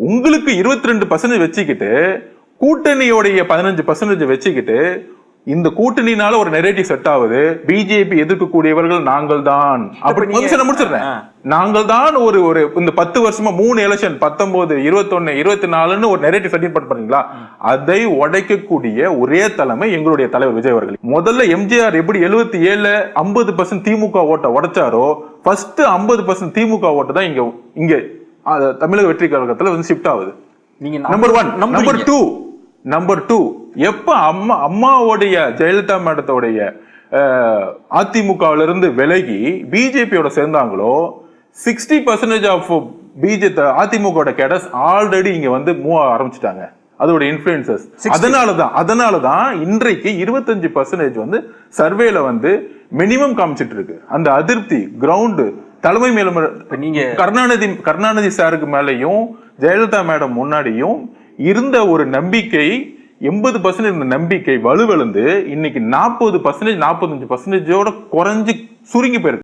உங்களுக்கு 22% வச்சுக்கிட்டு கூட்டணியோடைய 15% வச்சுக்கிட்டு இந்த கூட்டணினால ஒரு நெரேட்டிவ் செட் ஆகுது. பிஜேபி எதிர்க்கக்கூடியவர்கள் நாங்கள் தான் அப்படி முடிச்சிடுறேன். நாங்கள் தான் ஒரு இந்த 10 வருஷமா 3 எலெக்ஷன் 19, 21, 24 ஒரு நெரேட்டிவ் செட் பண்றீங்களா? அதை உடைக்கக்கூடிய ஒரே தலைமை எங்களுடைய தலைவர் விஜய் அவர்கள். முதல்ல எம்ஜிஆர் எப்படி 77 50% திமுக ஓட்டை உடைச்சாரோ ஃபர்ஸ்ட் 50% திமுக ஓட்டு தான் இங்க தமிழக வெற்றி கழகத்துல வந்து ஷிஃப்ட் ஆகுது. நம்பர் 1. நம்பர் 2 எப்ப அம்மாவுடைய ஜெயலலிதா மேடத்தோடைய அதிமுகவில இருந்து விலகி பிஜேபியோட சேர்ந்தாங்களோ 60% ஆஃப் அதிமுக கேடர்ஸ் ஆல்ரெடி இங்க வந்து மூவ் ஆரம்பிச்சுட்டாங்க. அதோட இன்ஃபுளுசஸ். அதனாலதான் இன்றைக்கு 25% வந்து சர்வேல வந்து மினிமம் காமிச்சிட்டு இருக்கு. அந்த அதிருப்தி கிரவுண்ட் தலைமை மேல நீங்க கருணாநிதி சாருக்கு மேலையும் ஜெயலலிதா மேடம் முன்னாடியும் இருந்த ஒரு நம்பிக்கை 80% இருந்த நம்பிக்கை வலுவிழந்து இன்னைக்கு 40% 45% குறைஞ்சு சுருங்கி போயிருக்கு.